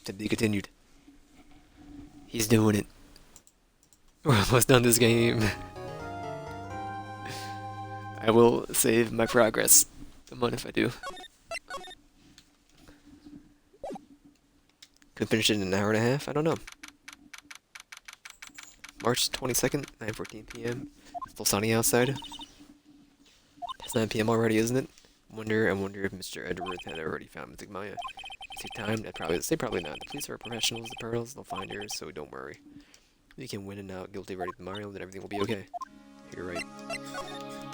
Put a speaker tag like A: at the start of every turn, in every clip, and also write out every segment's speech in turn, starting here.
A: To be continued. He's doing it. We're almost done this game. I will save my progress. Come on if I do. Could finish it in an hour and a half? I don't know. March 22nd, 9:14 p.m. Still sunny outside. It's 9 p.m. already, isn't it? I wonder if Mr. Edgeworth had already found Mystic Maya. Is he timed? They probably not. The police are professionals, the pearls, they'll find her, so don't worry. You can win and out guilty ready tomorrow, then everything will be okay. You're right.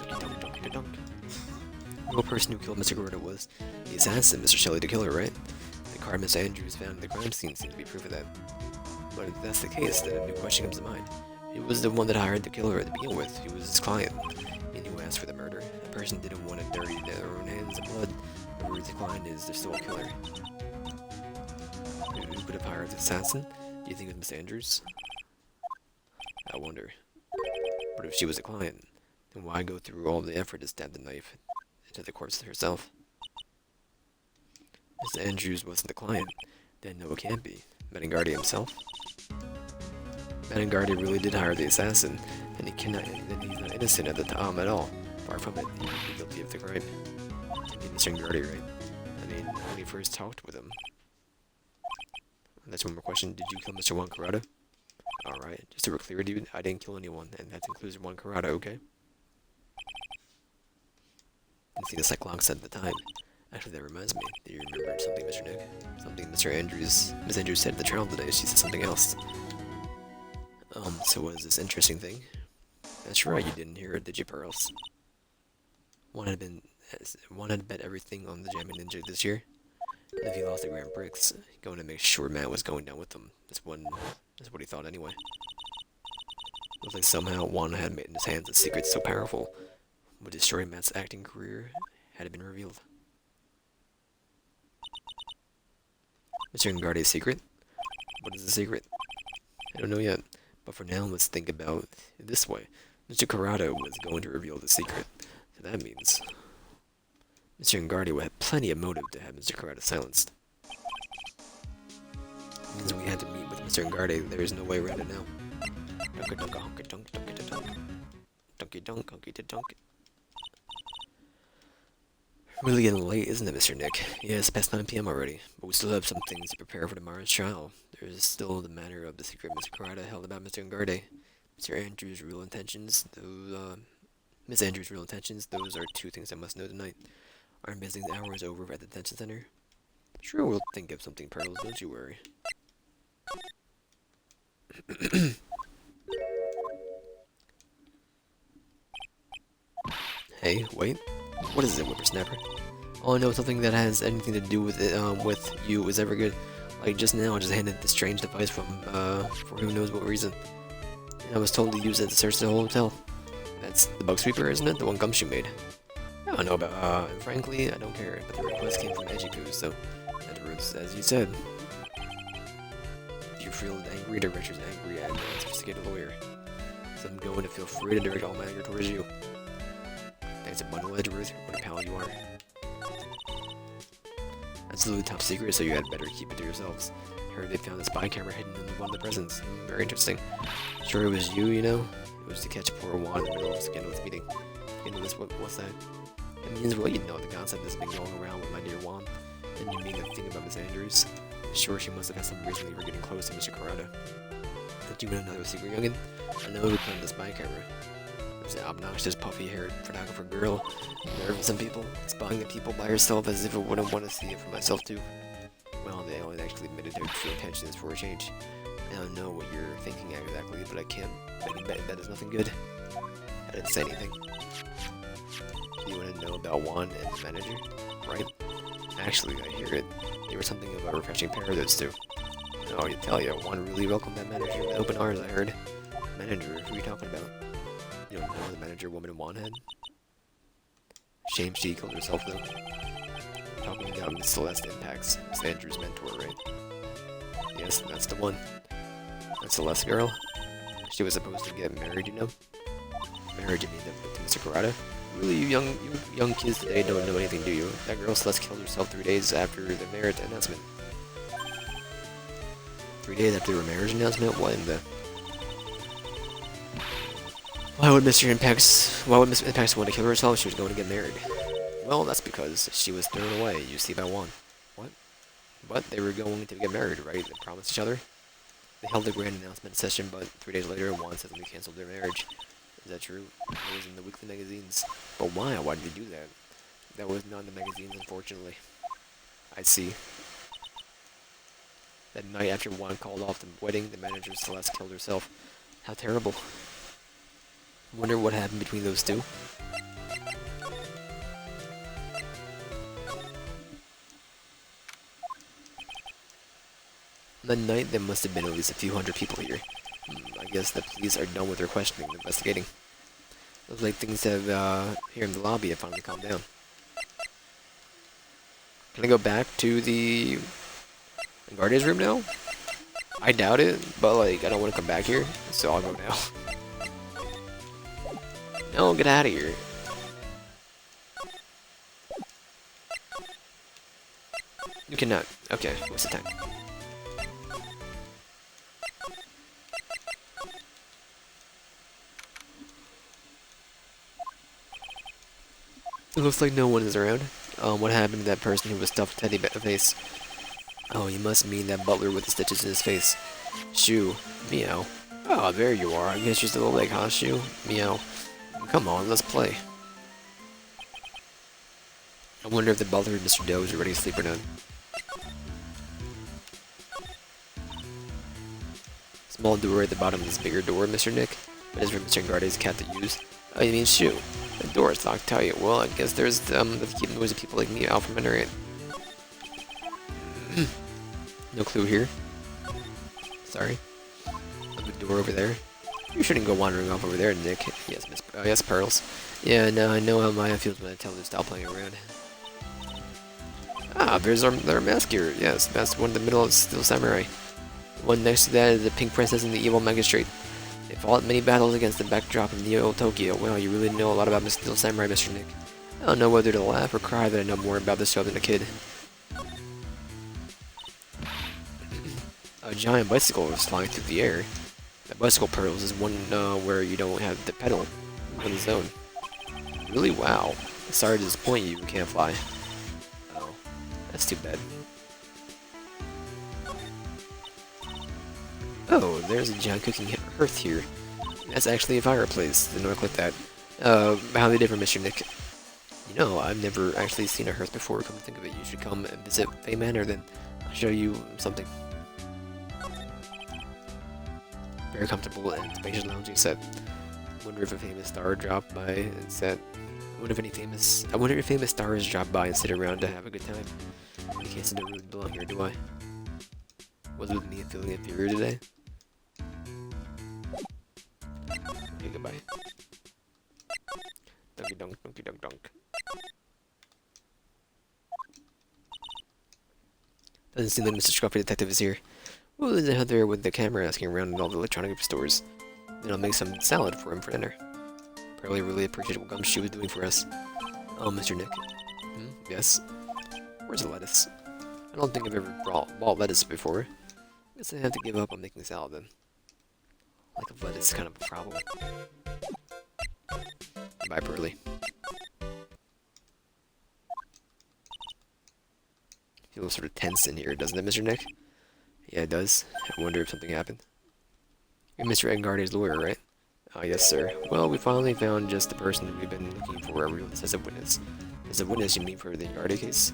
A: Dunk, dunk, dunk, dunk. The real person who killed Mr. Gordo was the assassin, Mr. Shelley the killer, right? The card Miss Andrews found in the crime scene seems to be proof of that. But if that's the case, then a new question comes to mind. Who was the one that hired the killer to begin with? Who was his client? And who asked for the murder? The person didn't want to dirty their own hands in blood. The word declined is they're still a killer. Who could have hired the assassin? Do you think it was Miss Andrews? I wonder. But if she was a client, then why go through all the effort to stab the knife into the corpse herself? Miss Andrews wasn't the client. Then no, it can't be. Meningardi himself? Meningardi really did hire the assassin, and he's not innocent at the time at all. Far from it, he would be guilty of the crime. I mean, Mr. Meningardi, right? I mean, when he first talked with him. That's one more question. Did you kill Mr. Juan Corrado? Alright, just to be clear, dude, I didn't kill anyone, and that includes Juan Corrado, okay? Didn't see this like long said at the time. Actually, that reminds me. Do you remember something, Mr. Nick? Something Miss Andrews said at the trial today. She said something else. So what is this interesting thing? That's right, you didn't hear it, did you, Pearls? One had bet everything on the Jamming Ninja this year. And if he lost the Grand Prix, going to make sure Matt was going down with him. That's what he thought anyway. It was like somehow Juan had made in his hands a secret so powerful would destroy Matt's acting career had it been revealed. Mr. Ngardi's secret? What is the secret? I don't know yet. But for now, let's think about it this way. Mr. Corrado was going to reveal the secret. So that means Mr. Ngardi would have plenty of motive to have Mr. Corrado silenced. It means we had to meet with Mr. Ngardi. There is no way around it now. Dunky dunk, honky dunk, dunky dunk. Dunky dunk, honky dunk. Really getting late, isn't it, Mr. Nick? Yeah, it's past 9 p.m. already, but we still have some things to prepare for tomorrow's trial. There is still the matter of the secret Mr. Corrado held about Mr. Ngardi. Mr. Andrews' real intentions, Miss Andrews' real intentions, those are two things I must know tonight. Our visiting hours over at the detention center? Sure, we'll think of something, Pearls, don't you worry. Hey, wait. What is it, whippersnapper? Oh no, something that has anything to do with it, with you is ever good. Like just now, I just handed this strange device from, for who knows what reason. And I was told to use it to search the whole hotel. That's the bug sweeper, isn't it? The one Gumshoe made. I don't know about, and frankly, I don't care, but the request came from Ejiku, so, as you said. If you feel angry, the Richard's angry, and just get a lawyer. So I'm going to feel free to direct all my anger towards you. Thanks a bundle, Edgeworth, what a pal you are. Absolutely top secret, so you had better keep it to yourselves. Heard they found a spy camera hidden in one of the prisons. Very interesting. Sure it was you, you know? It was to catch poor Juan in the middle of a scandalous meeting. Scandalous, what's that? It means, well, you know, the concept has been going around with my dear Juan. And you mean the thing about Miss Andrews? Sure, she must have had some reason they were getting close to Mr. Corrado. Don't you want to know a secret, youngin? I know who planted the spy camera. There's an obnoxious, puffy-haired photographer girl, nervous some people, spying the people by herself as if I wouldn't want to see it for myself too. Well, they always actually admitted their true intentions for a change. I don't know what you're thinking exactly, but I can't bet that is nothing good. I didn't say anything. You want to know about Juan and his manager, right? Actually, I hear it. They were something of a refreshing pair of those two. Oh, I tell you, Juan really welcomed that manager with open arms, I heard. Manager, who are you talking about? You don't know the manager woman Juan had? Shame she killed herself, though. Talking about Miss Celeste Impacts, Miss Andrew's mentor, right? Yes, that's the one. That Celeste girl? She was supposed to get married, you know? Married, you mean, to Mr. Corrado? Really, you young kids today don't know anything, do you? That girl Celeste killed herself 3 days after the marriage announcement. 3 days after her marriage announcement? What in the... Why would Miss Impax want to kill herself if she was going to get married? Well, that's because she was thrown away, you see, by Juan. What? But they were going to get married, right? They promised each other? They held a grand announcement session, but 3 days later, Juan suddenly canceled their marriage. Is that true? It was in the weekly magazines. But why? Why did they do that? That was not in the magazines, unfortunately. I see. That night after Juan called off the wedding, the manager Celeste killed herself. How terrible. Wonder what happened between those two. That night, there must have been at least a few hundred people here. I guess the police are done with their questioning and investigating. Looks like things have, here in the lobby have finally calmed down. Can I go back to the Guardian's room now? I doubt it, but like, I don't want to come back here, so I'll go now. No, get out of here. You cannot. Okay, waste of time. It looks like no one is around. What happened to that person who was stuffed teddy bear face? Oh, you must mean that butler with the stitches in his face. Shoo. Meow. Oh, there you are. I guess you're still awake, huh, Shoo? Meow. Come on, let's play. I wonder if the butler and Mr. Doe is ready to sleep or not. Small door at the bottom of this bigger door, Mr. Nick. But it's for Mr. Garde's cat to use. Oh, you mean Shoo? The door is locked tight. Well, I guess there's to keep noisy people like me out from under it. No clue here. Sorry. The door over there. You shouldn't go wandering off over there, Nick. Yes, Miss. Yes, Pearls. Yeah, no, I know how Maya feels when I tell her to stop playing around. Ah, there's their mask here. Yes, that's one in the middle of Steel Samurai. The one next to that is the Pink Princess and the Evil Magistrate. They fought many battles against the backdrop of Neo Tokyo. Wow, you really know a lot about Steel Samurai, Mr. Nick. I don't know whether to laugh or cry that I know more about this show than a kid. A giant bicycle was flying through the air. The bicycle Pearls is one where you don't have the pedal on its own. Really? Wow. Sorry to disappoint you, you can't fly. Oh, that's too bad. Oh, there's a giant cooking hearth here. That's actually a fireplace. Didn't know I clicked that. How they differ, Mr. Nick? You know, I've never actually seen a hearth before. Come to think of it, you should come and visit Fay Manor, then I'll show you something. Very comfortable and spacious lounging set. Wonder if a famous star dropped by and said. I wonder if famous stars drop by and sit around to have a good time. In case I don't really belong here, do I? Was it with me feeling inferior today? Okay, goodbye. Dunky dunk, dunky dunk dunk. Doesn't seem like Mr. Scruffy Detective is here. Well, there's out there with the camera asking around in all the electronic stores. Then I'll make some salad for him for dinner. Probably really appreciate what Gumshoe was doing for us. Oh, Mr. Nick. Yes? Where's the lettuce? I don't think I've ever bought lettuce before. Guess I have to give up on making salad then. Lack of lettuce is kind of a problem. Bye, Pearly. Feels sort of tense in here, doesn't it, Mr. Nick? Yeah, it does. I wonder if something happened. You're Mr. Edgarde's lawyer, right? Oh, yes, sir. Well, we finally found just the person that we've been looking for as a witness. As a witness, you mean for the Edgarde case?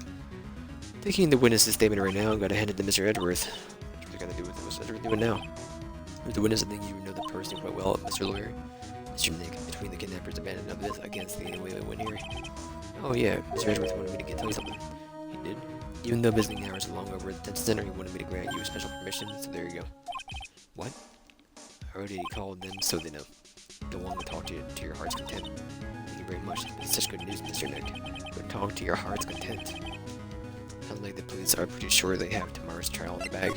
A: Taking the witness's statement right now, gotta hand it to Mr. Edgeworth. What are we gonna do with it? What's Edgeworth doing now? With the witness, I think you know the person quite well, Mr. Lawyer. Mr. Nick, between the kidnappers abandoned of this against the only way we went here. Oh, yeah, Mr. Edgeworth wanted me to tell you something. He did? Even though visiting hours are long over at the detention center, he wanted me to grant you special permission, so there you go. What? I already called them so they know. Don't want to talk to you to your heart's content. Thank you very much. It's such good news, Mr. Nick. Go talk to your heart's content. Sounds like the police are pretty sure they have tomorrow's trial in the bag.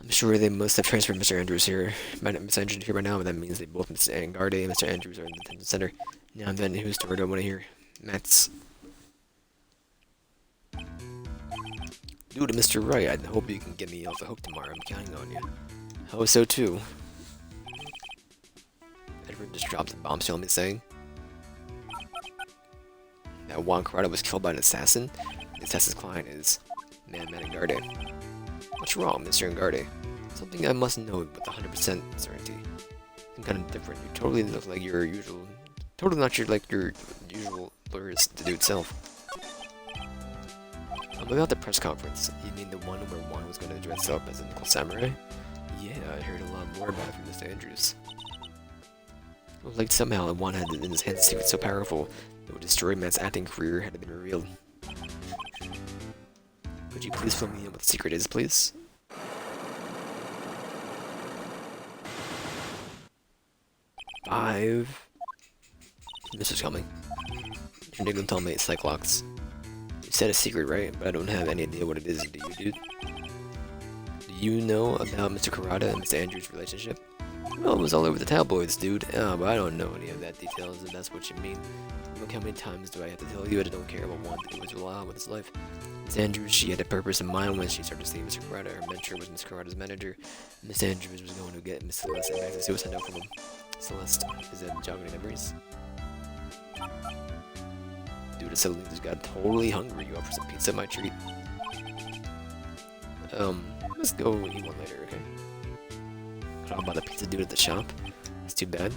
A: I'm sure they must have transferred Mr. Andrews here. Miss Andrews here by now, but that means they both Mr. Edgarde and Mr. Andrews are in the detention center. Now then, whose story do I want to hear? Matt's. Dude, Mr. Wright, I hope you can get me off the hook tomorrow. I'm counting on you. I hope so too. Edward just dropped a bombshell on me saying that Juan Corrado was killed by an assassin. The assassin's client is Man Angarde. What's wrong, Mr. Angarde? Something I must know with 100% certainty. I'm kind of different. You totally look like your usual... Totally not your usual lawyer's to do itself. About the press conference, you mean the one where Juan was going to dress up as a Nickel Samurai? Yeah, I heard a lot more about it from Mr. Andrews. It was like somehow Juan had in his hands a secret so powerful that would destroy man's acting career had it been revealed. Could you please fill me in what the secret is, please? Five. This is coming. Your nigga tell me it's Cyclops. You said a secret, right? But I don't have any idea what it is, do you, dude? Do you know about Mr. Kurata and Mr. Andrews' relationship? Well, it was all over the tabloids, dude. But I don't know any of that details, if that's what you mean. Look, how many times do I have to tell you I don't care about Juan to do with his life? Miss Andrews, she had a purpose in mind when she started seeing Mr. Kurata. Her mentor was Mr. Kurata's manager. Miss Andrews was going to get Miss Celeste and back to suicide note from him. Celeste, is that jogging memories? Dude, it suddenly just got totally hungry. You up for some pizza, my treat? Let's go eat one later, okay? Talk about the pizza dude at the shop. That's too bad.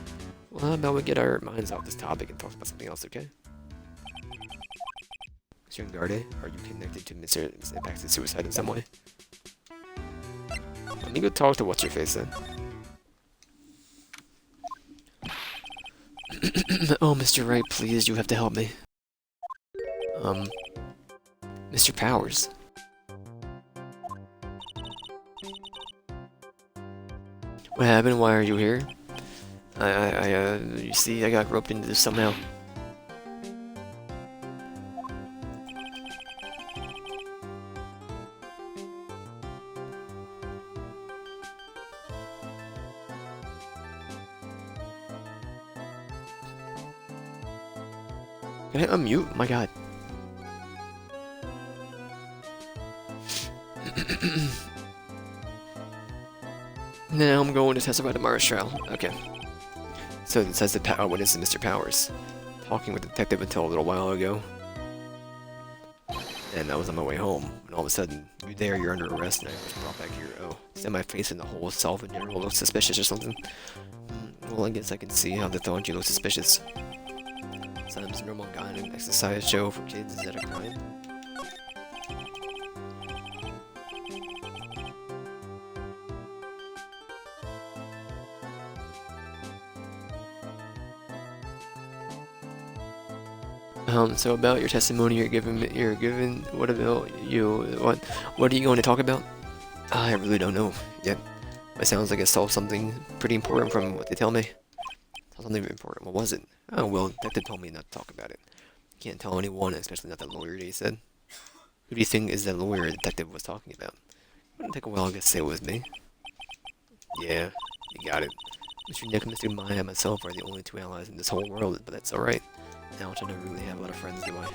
A: Well, how about we get our minds off this topic and talk about something else, okay? Mr. Angarde, are you connected to Mr. Bax's suicide in some way? Let me go talk to what's-your-face then. Oh, Mr. Wright, please, you have to help me. Mr. Powers. What happened? Why are you here? You see, I got roped into this somehow. Can I unmute? My god. Now I'm going to testify tomorrow's trial. Okay. So it says the witness is Mr. Powers. Talking with the detective until a little while ago. And I was on my way home, and all of a sudden, you're under arrest, and I was brought back here. Oh, is that my face and the whole self in general looks suspicious or something? Well, I guess I can see how they thought you look suspicious. So I'm just a normal guy in an exercise show for kids, is that a crime? So about your testimony you're giving, what about you, what are you going to talk about? I really don't know yet. It sounds like I saw something pretty important from what they tell me. Saw something important, what was it? Oh, well, detective told me not to talk about it. Can't tell anyone, especially not that lawyer, he said. Who do you think is that lawyer the detective was talking about? Wouldn't take a while to say it was me. Yeah, you got it. Mr. Nick and Mr. Maya and myself are the only two allies in this whole world, but that's alright. Now I don't really have a lot of friends, do I?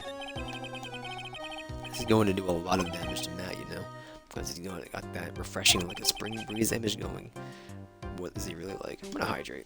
A: This is going to do a lot of damage to Matt, you know? Because he's got that refreshing, like a spring breeze image going. What is he really like? I'm gonna hydrate.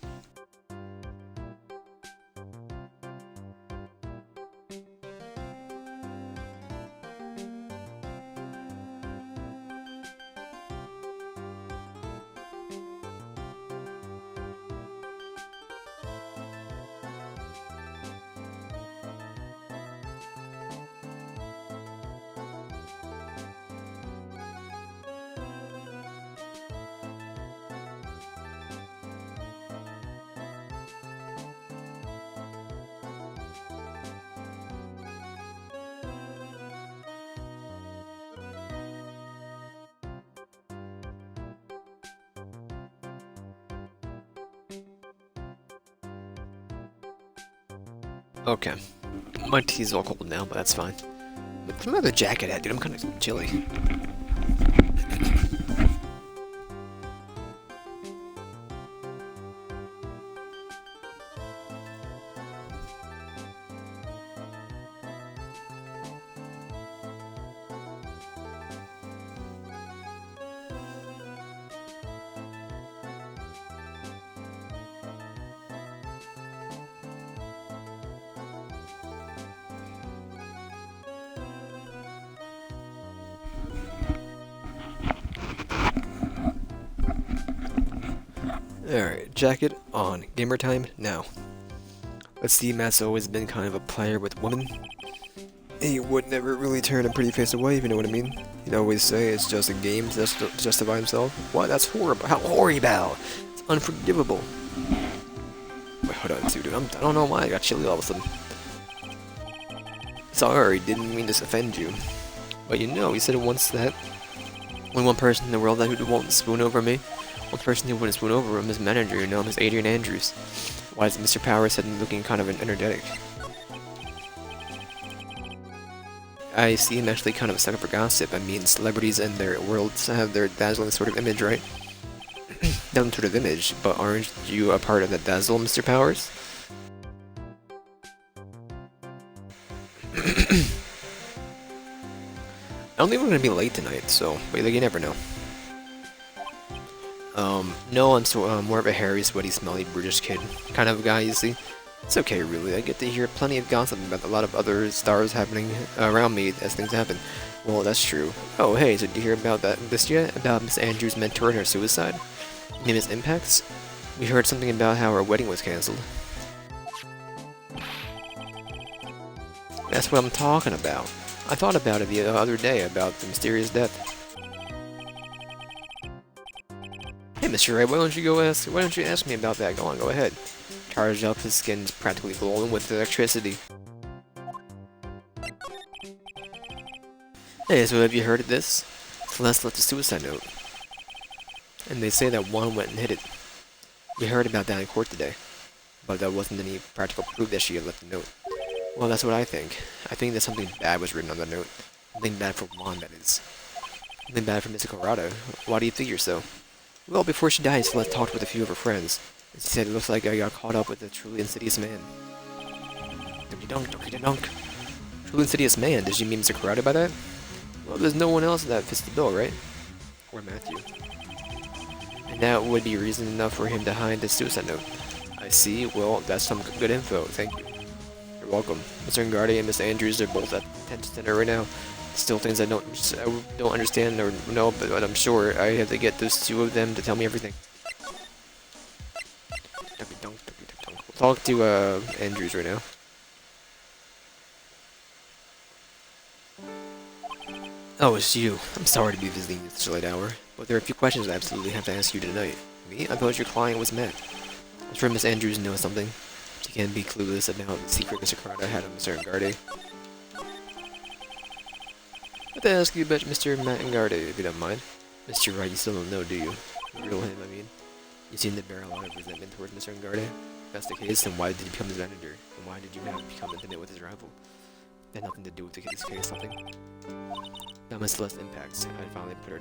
A: Okay. My tea's all cold now, but that's fine. Where's my other jacket at, dude? I'm kind of chilly. Alright, jacket on. Gamer time now. Let's see, Matt's always been kind of a player with women. He would never really turn a pretty face away, if you know what I mean. He'd always say it's just a game to justify himself. What? That's horrible. How horrible! It's unforgivable. Wait, hold on, dude. I don't know why I got chilly all of a sudden. Sorry, didn't mean to offend you. But you know, he said once that only one person in the world that won't spoon over me. One person who wouldn't spoon over him is manager, you know, Miss Adrian Andrews. Why is Mr. Power suddenly looking kind of energetic? I see him actually kind of a sucker for gossip. I mean, celebrities and their worlds have their dazzling sort of image, right? Dazzling sort of image, but aren't you a part of that dazzle, Mr. Powers? I don't think we're gonna be late tonight, so but you never know. No, I'm more of a hairy, sweaty, smelly British kid kind of guy, you see. It's okay, really. I get to hear plenty of gossip about a lot of other stars happening around me as things happen. Well, that's true. Oh, hey, so did you hear about this yet? About Miss Andrews' mentor and her suicide? Name is Impacts? We heard something about how her wedding was cancelled. That's what I'm talking about. I thought about it the other day, about the mysterious death. Hey, Mr. Wright, why don't you ask me about that? Go on, go ahead. Charged up, his skin's practically glowing with electricity. Hey, so have you heard of this? Celeste left a suicide note. And they say that Juan went and hid it. We heard about that in court today. But there wasn't any practical proof that she had left the note. Well, that's what I think. I think that something bad was written on the note. Something bad for Juan, that is. Something bad for Mr. Colorado. Why do you figure so? Well, before she died, Celeste talked with a few of her friends. She said it looks like I got caught up with a truly insidious man. Dunk. Truly insidious man? Did she mean Mr. Colorado by that? Well, there's no one else that fits the bill, right? Or Matthew. And that would be reason enough for him to hide the suicide note. I see. Well, that's some good info. Thank you. You're welcome. Mr. Ngardi and Miss Andrews are both at the attention center right now. Still things I don't understand or know, but I'm sure I have to get those two of them to tell me everything. Dunk. We'll talk to Andrews right now. Oh, it's you. I'm sorry to be visiting at such a late hour, but there are a few questions I absolutely have to ask you tonight. Me? I thought your client was Matt. I'm sure Miss Andrews knows something. She can't be clueless about the secret Mr. Carter had on Mr. Ngardi. I have to ask you about Mr. Matt Ngardi, if you don't mind. Mr. Wright, you still don't know, do you? The real him, I mean. You seem to bear a lot of resentment towards Mr. Ngardi. If that's the case, then why did you become his manager? And why did you not become intimate with his rival? That had nothing to do with this case, something. That must less impacts. I had finally put her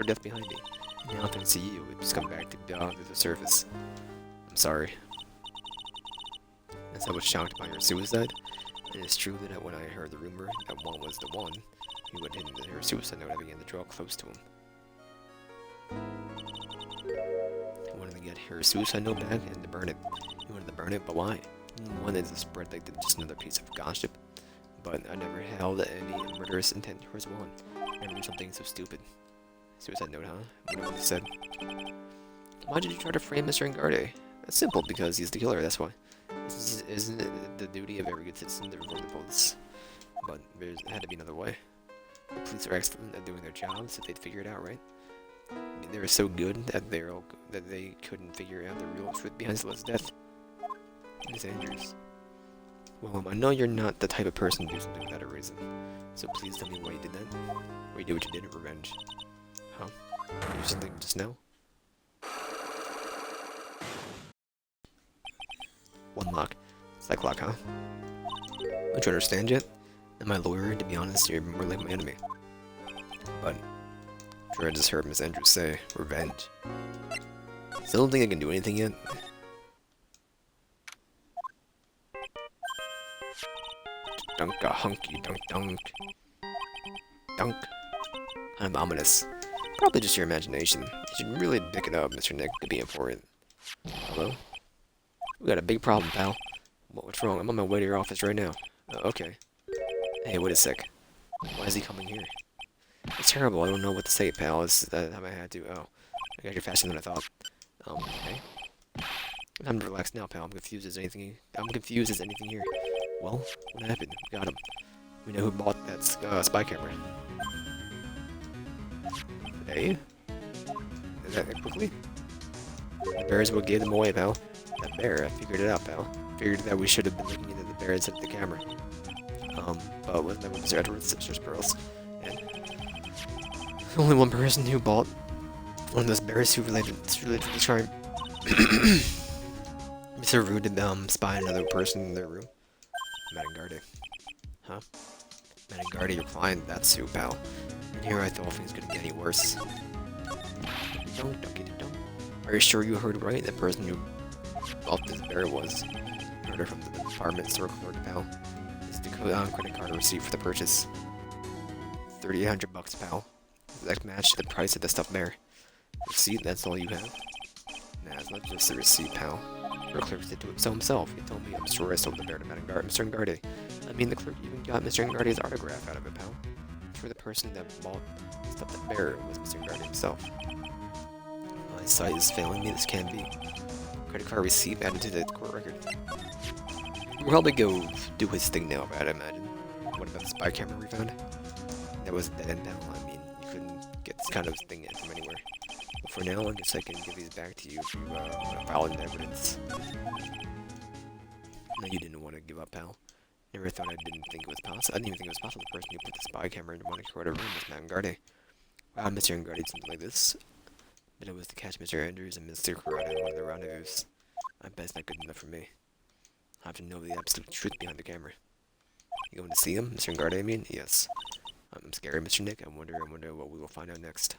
A: death behind me. And now thanks to you, it's come back to the surface. I'm sorry. As I was shocked by her suicide, and it's true that when I heard the rumor that Juan was the one, he went into her suicide note, I began to draw close to him. I wanted to get her suicide note back and to burn it. He wanted to burn it, but why? He wanted to spread like just another piece of gossip. But I never held any murderous intent towards Juan. I never did something so stupid. Suicide note, huh? What would have said? Why did you try to frame Mr. Ngardi? That's simple, because he's the killer, that's why. Isn't it the duty of every good citizen to report the police? But there had to be another way. The police are excellent at doing their jobs if they'd figure it out, right? I mean, they were so good that they couldn't figure out the real truth behind Celeste's death. Miss Andrews. Well, I know you're not the type of person to do something without a reason. So please tell me why you did that. Or you did what you did in revenge. Huh? You did something just now? One lock. It's that clock, huh? Don't you understand yet? I'm my lawyer, to be honest, you're more like my enemy. But, I'm sure I just heard Miss Andrews say, revenge. Still don't think I can do anything yet? Dunk a hunky dunk. Dunk. Kind of ominous. Probably just your imagination. You should really pick it up, Mr. Nick, to be important. Hello? We got a big problem, pal. What's wrong? I'm on my way to your office right now. Okay. Hey, wait a sec. Why is he coming here? It's terrible. I don't know what to say, pal. It's how I had to. Oh, I got here faster than I thought. Okay. Time to relax now, pal. I'm confused as anything. I'm confused as anything here. Well, what happened? We got him. We know who bought that spy camera. Hey? Is that quickly? The bears will give them away, pal. That bear, I figured it out, pal. Figured that we should have been looking into the bear instead of the camera. But wasn't that what Mr. Edward's sister's pearls? And only one person who bought one of those bears who related to the crime. Mr. Rude did spy another person in their room. Madangardi. Huh? Madangardi, your client, that's who, pal. And here I thought things couldn't get any worse. Don't get it, don't. Are you sure you heard right? The person who bought this bear was. Heard it from the department store clerk, pal. This is the credit card receipt for the purchase. $3,800, pal. Exact match to the price of the stuffed bear. Receipt, that's all you have? Nah, it's not just a receipt, pal. The clerk did do it so himself. He told me I'm sure I sold the bear to Mr. Ngardi. I mean, the clerk even got Mr. Ngardi's autograph out of it, pal. I'm sure the person that bought the bear was Mr. Ngardi himself. My sight is failing me, this can't be. Credit card receipt added to the court record. We'll probably go do his thing now, I imagine. What about the spy camera we found? That was a dead end panel. I mean, you couldn't get this kind of thing in from anywhere. But for now, I guess I can give these back to you if you file in evidence. No, you didn't want to give up, pal. Never thought I didn't think it was possible. I didn't even think it was possible the person who put the spy camera in Monica room was Matt Ngardi. Wow, Mr. Ngardi did something like this. But it was to catch Mr. Andrews and Mr. Corrado in one of the rendezvous. I bet it's not good enough for me. I have to know the absolute truth behind the camera. You going to see him, Mr. Ngardi, I mean? Yes. I'm scared, Mr. Nick. I wonder what we will find out next.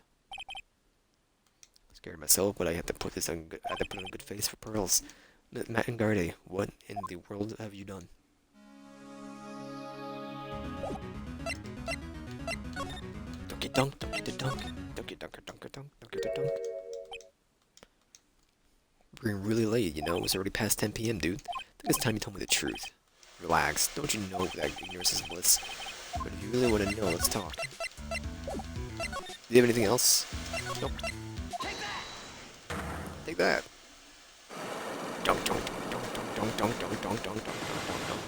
A: I'm scared myself, but I have to put this on. I have to put on a good face for pearls. Matt Ngardi, what in the world have you done? Donkey dunk, donkey dunk, donkey dunker, dunker dunk, donkey dunk. We're getting really late, you know. It was already past 10 p.m., dude. I think it's time you told me the truth. Relax. Don't you know that ignorance is bliss? But if you really want to know, let's talk. Do you have anything else? Nope. Take that. Dunk, dunk, dunk, dunk, dunk, dunk, dunk, dunk, dunk, dunk, dunk, dunk.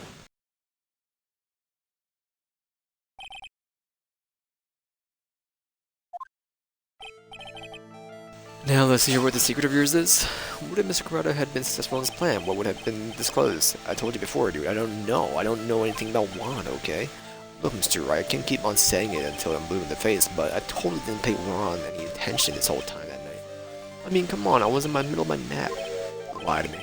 A: Now let's hear what the secret of yours is. What if Mr. Corrado had been successful in his plan? What would have been disclosed? I told you before, dude. I don't know. I don't know anything about Juan, okay? Look, Mr. Wright, I can't keep on saying it until I'm blue in the face, but I totally didn't pay Juan any attention this whole time that night. I mean, come on, I was in my middle of my nap. Don't lie to me.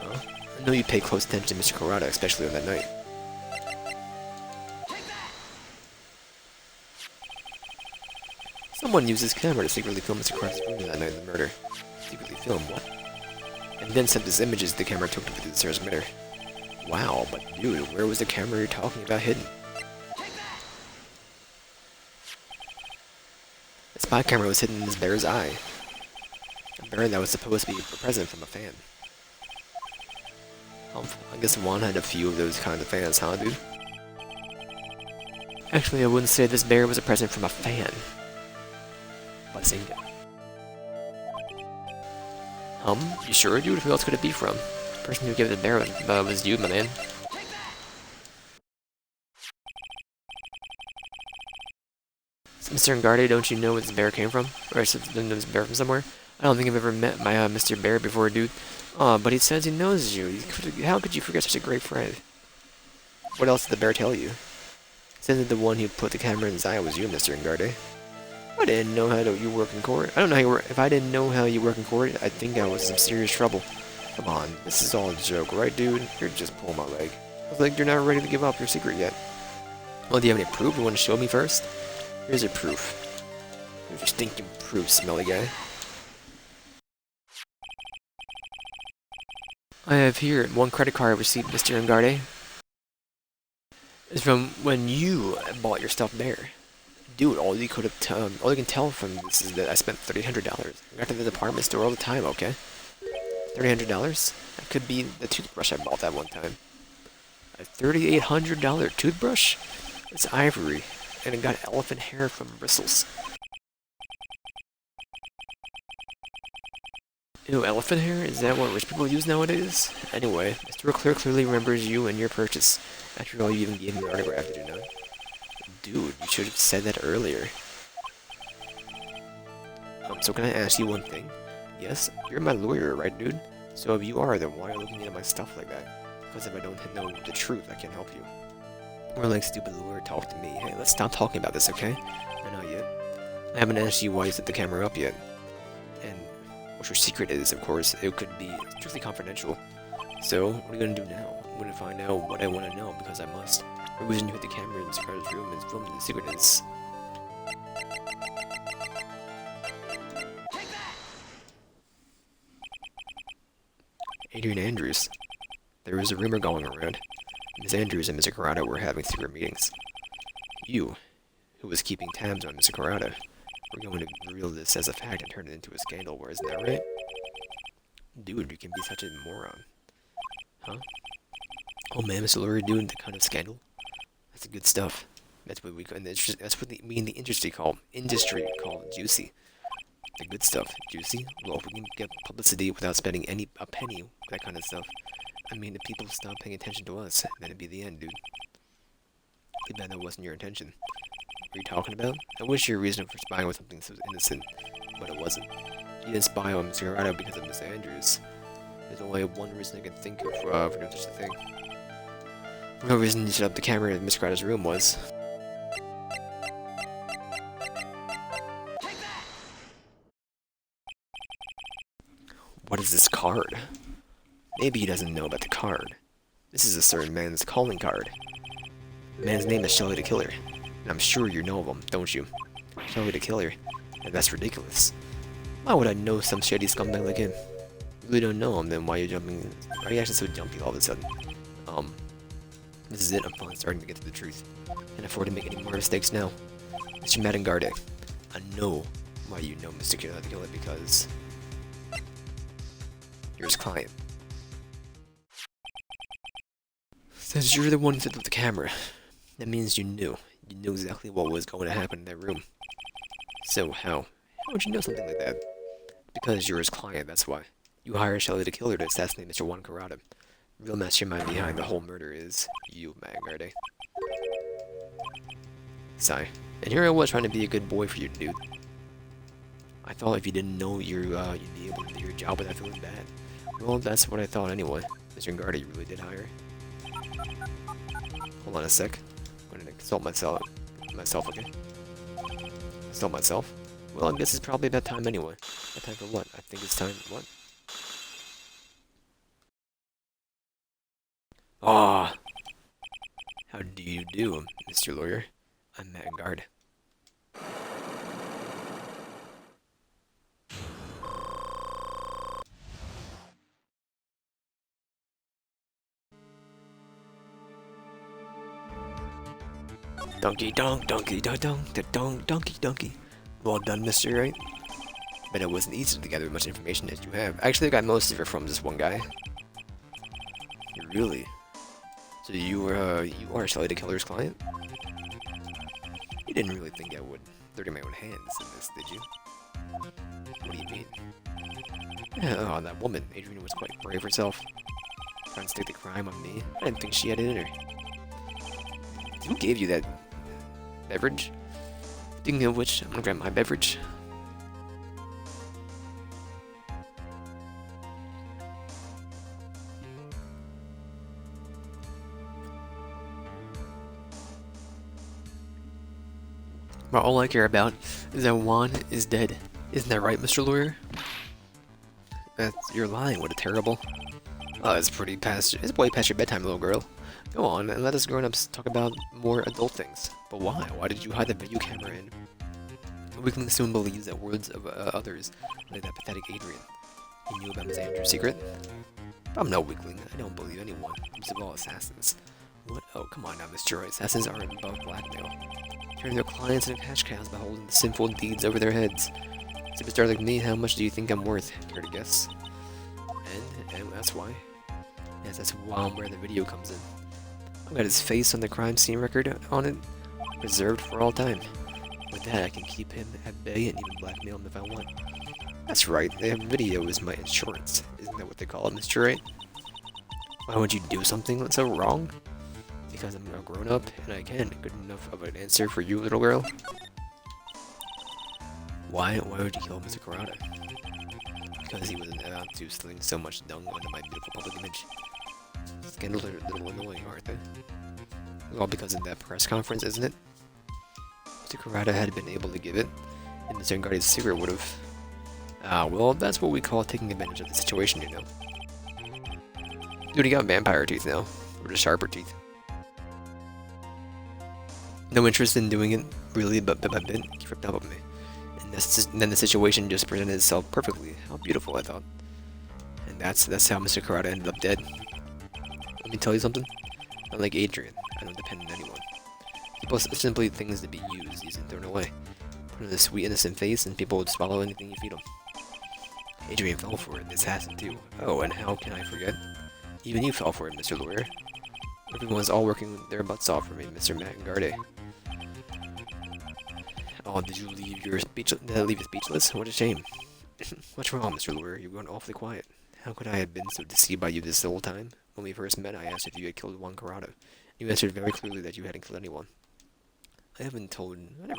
A: Huh? I know you pay close attention to Mr. Corrado, especially on that night. Someone used his camera to secretly film Mr. Corrado's room that night of the murder. Secretly film what? And then sent his images the camera took to the transmitter. Wow, but dude, where was the camera you're talking about hidden? The spy camera was hidden in this bear's eye. A bear that was supposed to be a present from a fan. I guess Juan had a few of those kinds of fans, huh, dude? Actually, I wouldn't say this bear was a present from a fan. Bazinga. You sure, dude? Who else could it be from? The person who gave the bear was you, my man. Mr. Ngardi, don't you know where this bear came from? Or this bear from somewhere? I don't think I've ever met my Mr. Bear before, dude. But he says he knows you. How could you forget such a great friend? What else did the bear tell you? He said that the one who put the camera in his eye was you, Mr. Ngardi. I didn't know how you work in court. I don't know how you work. If I didn't know how you work in court, I think I was in some serious trouble. Come on, this is all a joke, right, dude? You're just pulling my leg. I was like, you're not ready to give up your secret yet. Well, do you have any proof? You want to show me first? Here's your proof. Here's your stinking proof, smelly guy. I have here one credit card receipt, Mr. Ngardi. It's from when you bought your stuffed bear. Dude, all you can tell from this is that I spent $300. I got to the department store all the time, okay? $300? That could be the toothbrush I bought that one time. A $3,800 toothbrush? It's ivory, and it got elephant hair from bristles. Ew, elephant hair? Is that what rich people use nowadays? Anyway, Mr. Clear clearly remembers you and your purchase. After all, you even gave him your autograph, did you know? Dude, you should have said that earlier. So can I ask you one thing? Yes, you're my lawyer, right, dude? So if you are, then why are you looking at my stuff like that? Because if I don't know the truth, I can't help you. More like stupid lawyer talk to me. Hey, let's stop talking about this, okay? I know yet. I haven't asked you why you set the camera up yet. And what your secret is, of course. It could be strictly confidential. So, what are you gonna do now? I'm gonna find out what I want to know, because I must. The reason you hit the camera in Mr. Carter's room is filming the secret is... Adrian Andrews. There is a rumor going around. Ms. Andrews and Mr. Karada were having secret meetings. You, who was keeping tabs on Mr. Karada, were going to reveal this as a fact and turn it into a scandal, isn't that right? Dude, you can be such a moron. Huh? Oh man, Mr. Lurie doing the kind of scandal? That's good stuff. That's what we in the industry call juicy. The good stuff, juicy. Well, if we can get publicity without spending a penny, that kind of stuff. I mean, if people stop paying attention to us, then it'd be the end, dude. Too bad that wasn't your intention. What are you talking about? I wish your reason for spying was something so innocent, but it wasn't. You didn't spy on Mr. Karada because of Mr. Andrews. There's only one reason I can think of for doing such a thing. The reason you set up the camera in Mr. Karada's room was... What is this card? Maybe he doesn't know about the card. This is a certain man's calling card. The man's name is Shelly the Killer, and I'm sure you know of him, don't you? Shelly the Killer, and that's ridiculous. Why would I know some shady scumbag like him? You really don't know him, then why are you jumping? Why are you acting so jumpy all of a sudden? This is it, I'm finally starting to get to the truth. Can't afford to make any more mistakes now. Mr. Madangarde, I know why you know Mr. Killer the Killer, because... you're his client. Since you're the one who set up the camera, that means you knew. You knew exactly what was going to happen in that room. So how? How would you know something like that? Because you're his client, that's why. You hired Shelly the Killer to assassinate Mr. Juan Karada. The real mastermind behind the whole murder is you, Madangarde. Sigh. And here I was trying to be a good boy for you, dude. I thought if you didn't know you'd be able to do your job without feeling bad. Well, that's what I thought anyway. Mr. Garda, you really did hire. Hold on a sec. I'm gonna consult myself, okay? Consult myself? Well, I guess it's probably that time anyway. That time for what? I think it's time for what? Ah! How do you do, Mr. Lawyer? I'm Matt Guard. Donkey donk, donkey donk, donk, donkey donkey. Well done, Mr. Wright. But it wasn't easy to gather as much information as you have. Actually, I got most of it from this one guy. Really? So you are Shelly the Killer's client? You didn't really think I would dirty my own hands in this, did you? What do you mean? Yeah, oh, that woman. Adrian was quite brave herself. Trying to stick the crime on me. I didn't think she had it in her. Who gave you that beverage? Thinking of which, I'm gonna grab my beverage. But all I care about is that Juan is dead. Isn't that right, Mr. Lawyer? You're lying, what a terrible... Oh, it's way past your bedtime, little girl. Go on, and let us grown-ups talk about more adult things. But why? Why did you hide the video camera in? Weakling soon believes that words of others, like that pathetic Adrian. He knew about Miss Andrews' secret? I'm no weakling. I don't believe anyone. Least of all assassins. What? Oh, come on now, Mr. Wright. Assassins aren't above blackmail. Turning their clients into cash cows by holding the sinful deeds over their heads. Superstar like me, how much do you think I'm worth? Care to guess? And that's why. Yes, that's where the video comes in. I've got his face on the crime scene record on it, reserved for all time. With that, I can keep him at bay and even blackmail him if I want. That's right, the video is my insurance. Isn't that what they call it, Mr. Wright? Why would you do something that's so wrong? Because I'm a grown-up, and I can. Good enough of an answer for you, little girl? Why would you kill Mr. Kurata? Because he wasn't about to sling so much dung onto my beautiful public image. Scandals are a little annoying, aren't they? All because of that press conference, isn't it? Mr. Kurata had been able to give it, and Mr. Ngardi's secret would have... well, that's what we call taking advantage of the situation, you know. Dude, he got vampire teeth now, or just sharper teeth. No interest in doing it, really, but bit by bit, he ripped up on me. And then the situation just presented itself perfectly. How beautiful, I thought. And that's how Mr. Kurata ended up dead. Let me tell you something. Unlike Adrian, I don't depend on anyone. People are simply things to be used and thrown away. Put in a sweet, innocent face, and people would swallow anything you feed them. Adrian fell for it. This has to. Oh, and how can I forget? Even you fell for it, Mr. Lawyer. Everyone's all working their butts off for me, Mr. Matt Ngardi. Oh, did you leave you speechless? What a shame. What's wrong, Mr. Lawyer? You're going awfully quiet. How could I have been so deceived by you this whole time? When we first met, I asked if you had killed Juan Kurata. You answered very clearly that you hadn't killed anyone. I never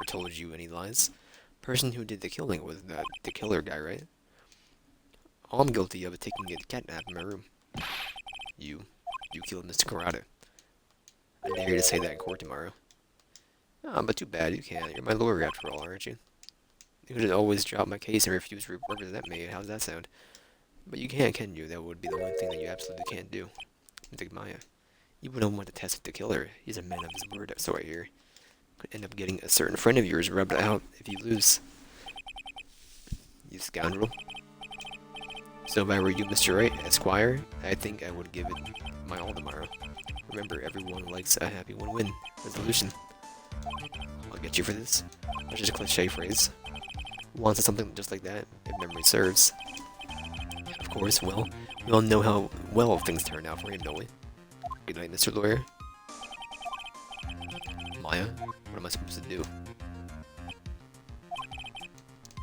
A: told you any lies. Person who did the killing was the killer guy, right? All I'm guilty of is taking a catnap in my room. You killed Mr. Kurata. I dare you to say that in court tomorrow. Ah, but too bad, you can't. You're my lawyer after all, aren't you? You could always drop my case and refuse to represent me. How's that sound? But you can't, can you? That would be the one thing that you absolutely can't do. Think Maya. You wouldn't want to test with the killer. He's a man of his word, so I hear. Could end up getting a certain friend of yours rubbed out if you lose. You scoundrel. So if I were you, Mr. Wright, Esquire, I think I would give it my all tomorrow. Remember, everyone likes a happy win-win resolution. I'll get you for this. That's just a cliche phrase. Wants something just like that, if memory serves. Of course, well, we all know how well things turned out for him, don't we? Good night, Mr. Lawyer. Maya, what am I supposed to do?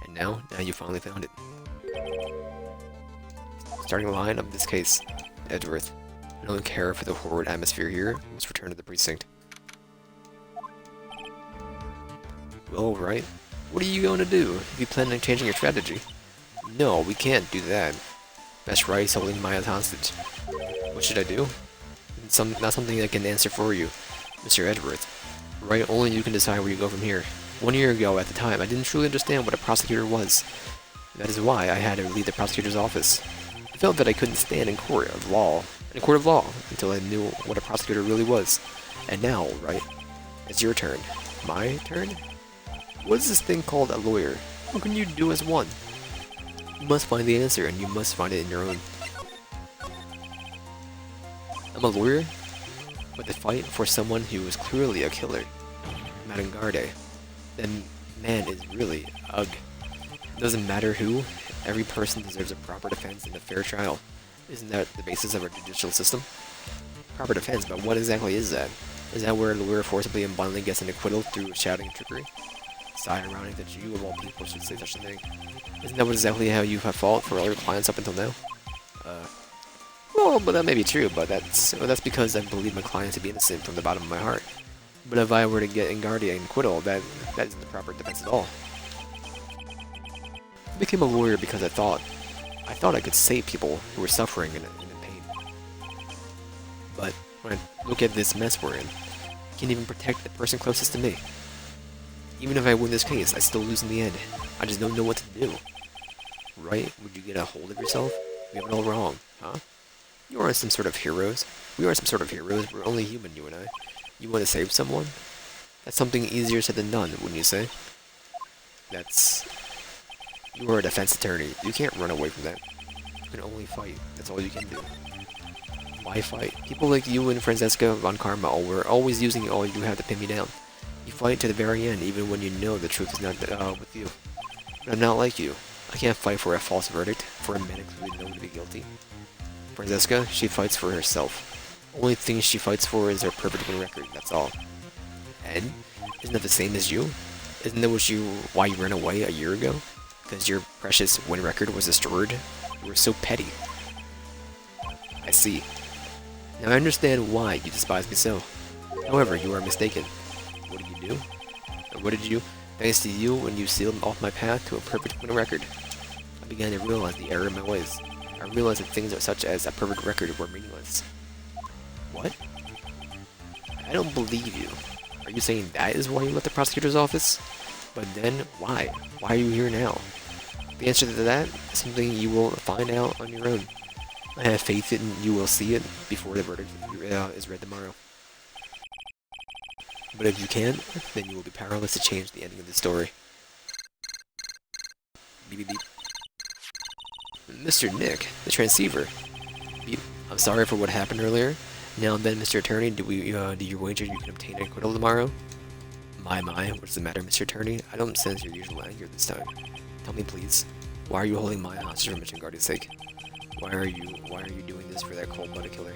A: And now you finally found it. Starting line of this case, Edgeworth. I don't care for the horrid atmosphere here. We must return to the precinct. Well, Wright, what are you going to do? Have you planned on changing your strategy? No, we can't do that. Best Wright's holding Maya hostage. What should I do? It's not something I can answer for you, Mr. Edgeworth. Wright, only you can decide where you go from here. 1 year ago, at the time, I didn't truly understand what a prosecutor was. That is why I had to leave the prosecutor's office. I felt that I couldn't stand in a court of law, until I knew what a prosecutor really was. And now, Wright, it's your turn. My turn? What is this thing called a lawyer? What can you do as one? You must find the answer, and you must find it in your own. I'm a lawyer, but to fight for someone who is clearly a killer, Madame Garde, then man is really ugh. It doesn't matter who, every person deserves a proper defense and a fair trial. Isn't that the basis of our judicial system? Proper defense, but what exactly is that? Is that where a lawyer forcibly and blindly gets an acquittal through shouting and trickery? It's ironic that you of all people should say such a thing. Isn't that exactly how you have fought for all your clients up until now? Well, but that may be true, but that's because I believe my clients to be innocent from the bottom of my heart. But if I were to get Ngardi an acquittal, that isn't the proper defense at all. I became a lawyer because I thought I could save people who were suffering and in pain. But when I look at this mess we're in, I can't even protect the person closest to me. Even if I win this case, I still lose in the end. I just don't know what to do. Right? Would you get a hold of yourself? We have it all wrong, huh? You aren't some sort of heroes. We aren't some sort of heroes. We're only human, you and I. You want to save someone? That's something easier said than done, wouldn't you say? You are a defense attorney. You can't run away from that. You can only fight. That's all you can do. Why fight? People like you and Francesca Von Karma were always using all you have to pin me down. You fight to the very end, even when you know the truth is not with you. But I'm not like you. I can't fight for a false verdict, for a man who known to be guilty. Francesca, she fights for herself. Only thing she fights for is her perfect win record, that's all. And? Isn't that the same as you? Isn't that why you ran away a year ago? Because your precious win record was destroyed? You were so petty. I see. Now I understand why you despise me so. However, you are mistaken. What did you do? Or what did you do? Thanks to you, when you sealed off my path to a perfect win record, I began to realize the error in my ways. I realized that things such as a perfect record were meaningless. What? I don't believe you. Are you saying that is why you left the prosecutor's office? But then, why? Why are you here now? The answer to that is something you will find out on your own. I have faith in you will see it before the verdict is read tomorrow. But if you can't, then you will be powerless to change the ending of the story. Beep beep beep. Mr. Nick, the transceiver. Beep. I'm sorry for what happened earlier. Now then, Mr. Attorney, do you wager you can obtain an acquittal tomorrow? My, what's the matter, Mr. Attorney? I don't sense your usual anger this time. Tell me, please, why are you holding my hostage for Mission Guardian's sake? Why are you doing this for that cold-blooded killer?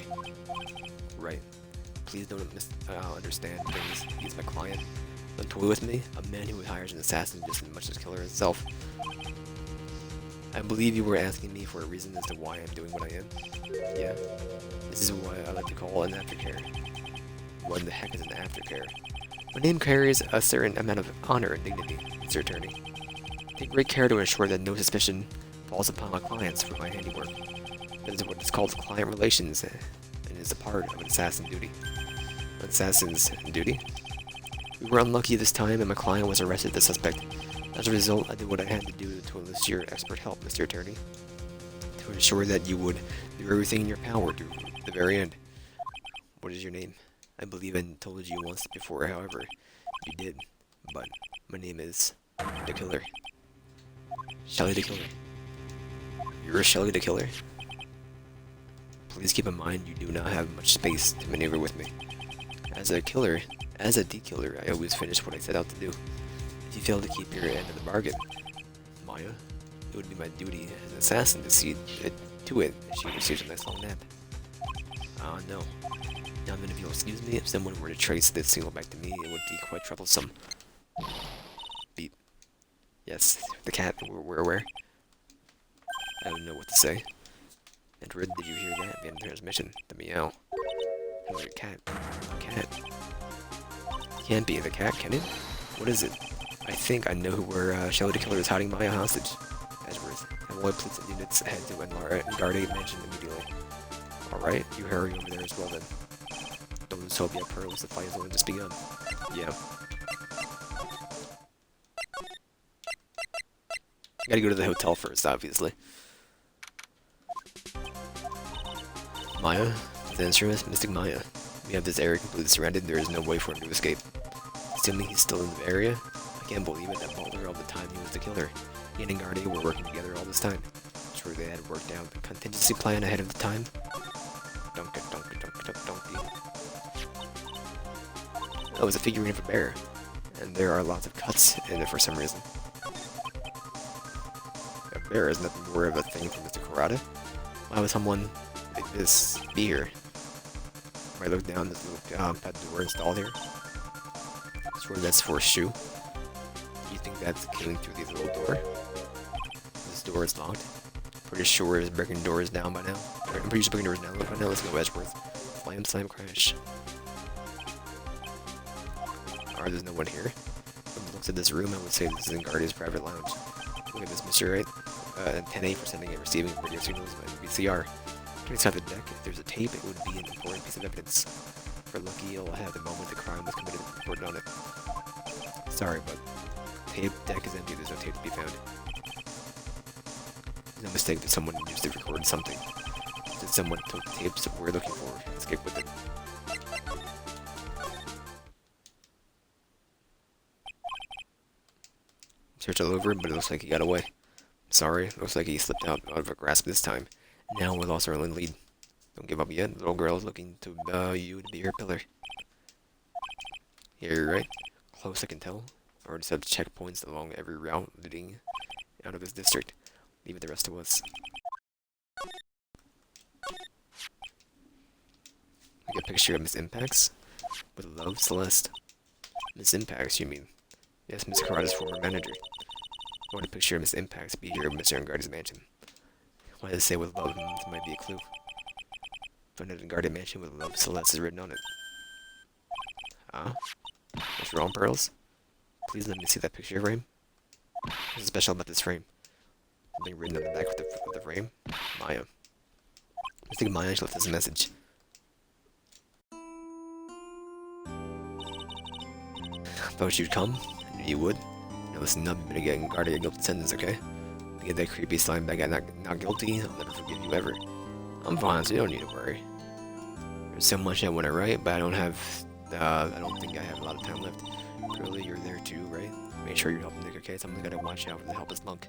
A: Right. Please don't understand things. He's my client. Don't toy with me. A man who hires an assassin just as much as killer itself. I believe you were asking me for a reason as to why I'm doing what I am. Yeah. This is what I like to call an aftercare. What the heck is an aftercare? My name carries a certain amount of honor and dignity, Mr. Attorney. Take great care to ensure that no suspicion falls upon my clients for my handiwork. That is what is called client relations, and is a part of an assassin's duty. An assassin's duty? We were unlucky this time, and my client was arrested as suspect. As a result, I did what I had to do to enlist your expert help, Mr. Attorney, to ensure that you would do everything in your power to the very end. What is your name? I believe I told you once before, however, you did, but my name is the Killer. Shelly the Killer. You're Shelly the Killer? Please keep in mind you do not have much space to maneuver with me. As a D-killer, I always finish what I set out to do. If you fail to keep your end of the bargain, Maya, it would be my duty as an assassin to see to it that she receives a nice long nap. No. Now then, if you'll excuse me, if someone were to trace this signal back to me, it would be quite troublesome. Beep. Yes, the cat, we're aware. I don't know what to say. And Red, did you hear that? The end of the transmission. The meow. Hello, cat. Cat. Can't be the cat, can it? What is it? I think I know where Shelly the Killer is hiding Maya hostage. Edgeworth. And Lloyd please units ahead to Engarde Mansion immediately. Alright, you hurry over there as well then. Don't lose hope yet, Pearls. The fight has only just begun. Yeah. Gotta go to the hotel first, obviously. Maya? The instrument? Mystic Maya. We have this area completely surrounded, there is no way for him to escape. Assuming he's still in the area? I can't believe it, that Butler all the time he was the killer. He and Engarde were working together all this time. Sure they had worked out the contingency plan ahead of the time. Donkey. Oh, it was a figurine of a bear. And there are lots of cuts in it for some reason. A bear is nothing more of a thing for Mr. Kurata. Why would someone like this be here? If I look down, this little pet door installed here. Sure, that's for a shoe. Do you think that's coming through the little door? This door is locked. Pretty sure his breaking door is down by now. I'm pretty sure breaking door is down by now. Let's go Edgeworth. Slam, crash. Alright, there's no one here. From the looks of this room, I would say this is Engarde's private lounge. Look at this, Mr. Wright. 10A for sending and receiving radio signals by VCR. Inside the deck, if there's a tape, it would be an important piece of evidence. If we're lucky, you'll have the moment the crime was committed and reported on it. Sorry, but tape deck is empty, there's no tape to be found. No mistake that someone used to record something. That someone took the tapes that we're looking for and escaped with it. Search all over, but it looks like he got away. Sorry, it looks like he slipped out of our grasp this time. Now we lost our only lead. Don't give up yet. The little girl is looking to you to be her pillar. Yeah, you're right. Close, I can tell. Already set up checkpoints along every route leading out of this district. Leave it the rest to us. Like a picture of Miss Impacts? With love, Celeste. Miss Impacts, you mean? Yes, Miss Karada's former manager. Why would a picture of Miss Impacts be here at Mr. Unguarded's mansion? Why does it say with love? This might be a clue. Found an unguarded mansion with love Celeste is written on it. Huh? What's wrong, Pearls? Please let me see that picture frame. What's special about this frame? Something written on the back of the frame? Maya. I think Maya left us a message. Thought you'd come. I knew you would. Now listen up, you've been getting guarded a guilty sentence, okay? To get that creepy slime bag not guilty, I'll never forgive you ever. I'm fine, so you don't need to worry. There's so much I want to write, but I don't think I have a lot of time left. Really, you're there too, right? Make sure you're helping Nick, okay? Someone's gotta watch out for the helpless monk.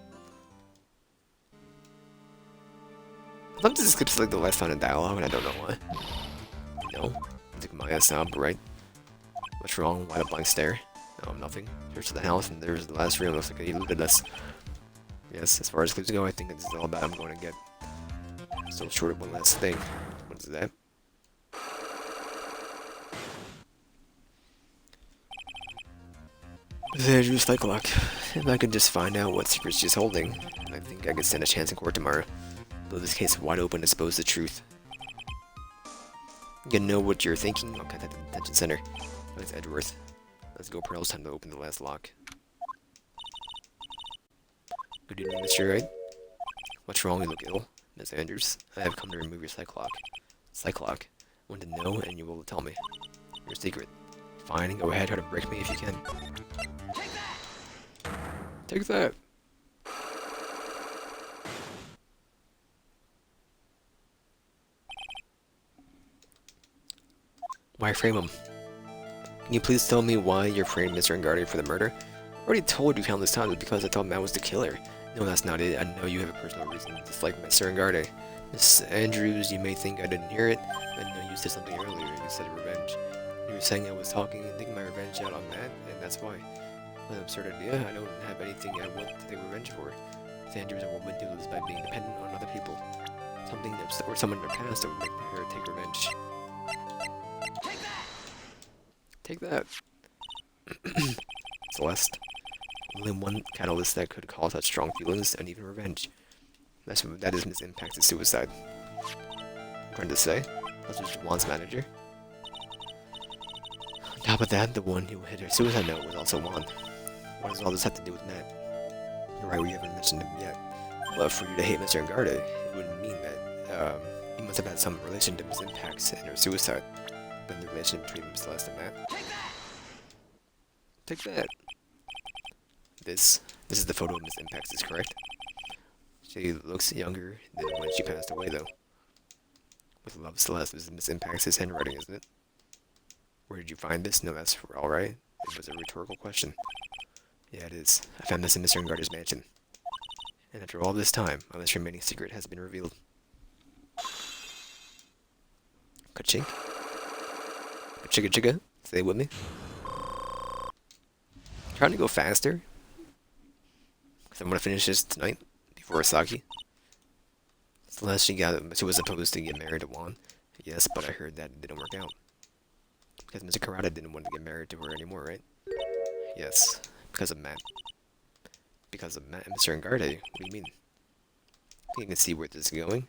A: Sometimes it skips like the last line of dialogue, and I don't know why. No, I think Maya sound right. What's wrong? Why a blank stare? No, nothing. Here's to the house, and there's the last room. Looks like he eluded us. Yes, as far as clues go, I think this is all that I'm going to get. Still short of one last thing. What is that? There's your cycle clock. If I could just find out what secrets she's holding, I think I could stand a chance in court tomorrow. Blow this case wide open to expose the truth. You know what you're thinking? I'll contact the detention center. Oh, it's Edgeworth. Let's go, Pearl. It's time to open the last lock. Good evening, Mr. Wright. What's wrong? You look ill. Miss Andrews, I have come to remove your cyclock. Cyclock? I want to know, and you will tell me. Your secret. Fine, go ahead, try to break me if you can. Take that! Why frame him? Can you please tell me why you're framing Mr. Unguarded for the murder? I already told you countless times because I thought Matt was the killer. No, that's not it. I know you have a personal reason to dislike Mr. Unguarded. Miss Andrews, you may think I didn't hear it, but no, you said something earlier. You said revenge. You were saying I was talking and taking my revenge out on Matt, and that's why. What an absurd idea. I don't have anything I want to take revenge for. Miss Andrews, a woman who lives by being dependent on other people. Something or someone in her past that would make her take revenge. Take that! Celeste. Only one catalyst that could cause such strong feelings and even revenge. That is Miss Impact's suicide. I'm trying to say. That's just Juan's manager. On top of that, the one who hit her suicide note was also Juan. What does all this have to do with Matt? You're right, we haven't mentioned him yet. But for you to hate Mr. Unguarded, it would mean that he must have had some relation to Miss Impact's and her suicide. But the relation between Celeste and Matt. Take that! This is the photo of Miss Impacts, is correct? She looks younger than when she passed away, though. With love, Celeste, this is Miss Impacts' handwriting, isn't it? Where did you find this? No, that's alright. It was a rhetorical question. Yeah, it is. I found this in Mr. Unguarded's mansion. And after all this time, a last remaining secret has been revealed. Ka-chink? Chicka chicka? Say it with me. Trying to go faster. Because I'm going to finish this tonight, before Asaki. Celeste, she was supposed to get married to Juan. Yes, but I heard that it didn't work out. Because Mr. Karada didn't want to get married to her anymore, right? Yes, because of Matt. Because of Matt and Mr. Unguarded? What do you mean? You can see where this is going.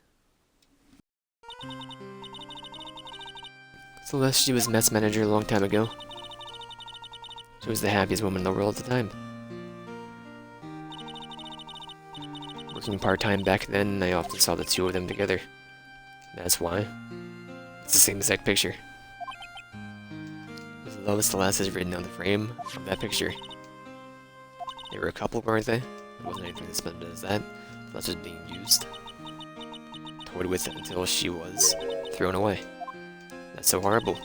A: Celeste, she was Matt's manager a long time ago. She was the happiest woman in the world at the time. Working part-time back then, I often saw the two of them together. That's why. It's the same exact picture. With love, Celeste is written on the frame of that picture. They were a couple, weren't they? It wasn't anything as splendid as that. Celeste was being used. Toyed with it until she was thrown away. That's so horrible.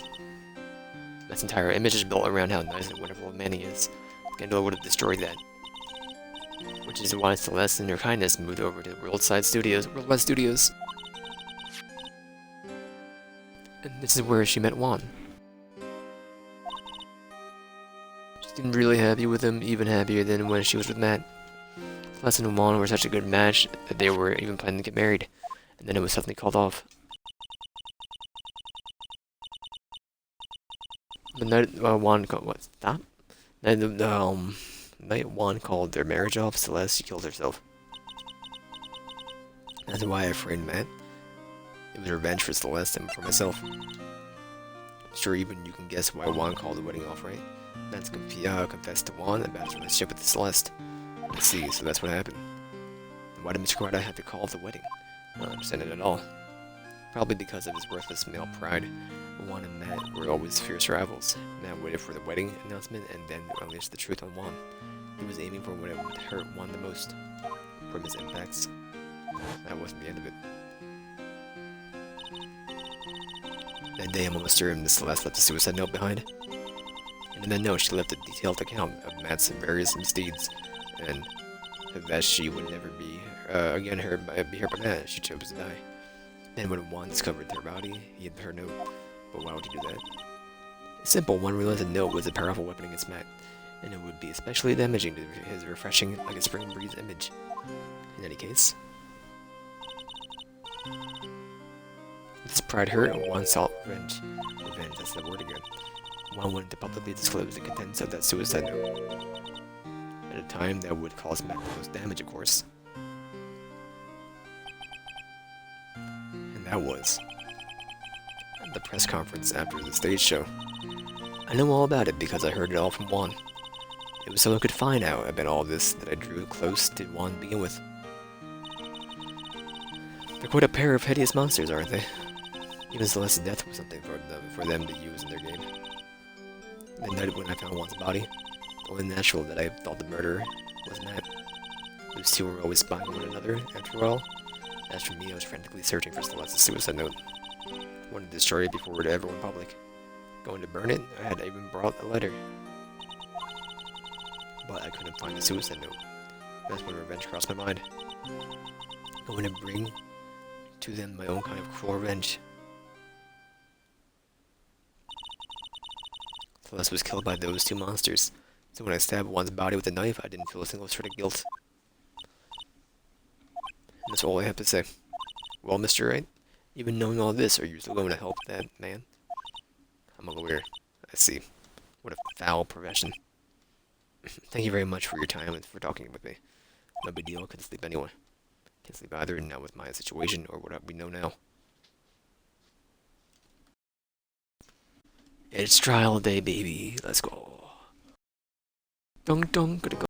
A: Matt's entire image is built around how nice and wonderful a man he is. Scandal would have destroyed that. Which is why Celeste and her kindness moved over to Worldwide Studios. And this is where she met Juan. She seemed really happy with him, even happier than when she was with Matt. Celeste and Juan were such a good match that they were even planning to get married. And then it was suddenly called off. The night Juan what? Stop? The night Juan called their marriage off, Celeste killed herself. That's why I framed Matt. It was revenge for Celeste and for myself. Sure, even you can guess why Juan called the wedding off, right? Matt's confessed to Juan about his relationship with Celeste. I see, so that's what happened. And why did Mr. Carter have to call off the wedding? I don't understand it at all. Probably because of his worthless male pride. Juan and Matt were always fierce rivals. Matt waited for the wedding announcement and then unleashed the truth on Juan. He was aiming for what would hurt Juan the most. From his impacts. That wasn't the end of it. That day, Emma Mr. and Miss Celeste left a suicide note behind. And in that note, she left a detailed account of Matt's various misdeeds, and that she would never be again hurt by Matt. She chose to die. Then when Juan discovered her body, he had her note. But why would he do that? It's simple. Juan realized a note was a powerful weapon against Matt, and it would be especially damaging to his refreshing, like a spring breeze image. In any case, this pride hurt, and Juan sought revenge. Revenge, that's the word again. Juan wanted to publicly disclose the contents of that suicide note. At a time that would cause Matt the most damage, of course. And that was at the press conference after the stage show. I know all about it because I heard it all from Juan. It was so I could find out about all this that I drew close to Juan to begin with. They're quite a pair of hideous monsters, aren't they? Even Celeste's death was something for them to use in their game. The night when I found Juan's body, the only natural that I thought the murderer was Matt. Those two were always spying on one another, after all. As for me, I was frantically searching for Celeste's suicide note. I wanted to destroy it before it ever went public. Going to burn it, I had even brought a letter. But I couldn't find the suicide note. That's when revenge crossed my mind. I want to bring to them my own kind of cruel revenge. Celeste was killed by those two monsters, so when I stabbed Juan's body with a knife, I didn't feel a single shred of guilt. And that's all I have to say. Well, Mr. Wright, even knowing all this, are you still going to help that man? I'm a lawyer. I see. What a foul profession. Thank you very much for your time and for talking with me. No big deal, I couldn't sleep anyway. Can't sleep either, now with my situation, or what we know now. It's trial day, baby. Let's go. Dong dong, gotta go.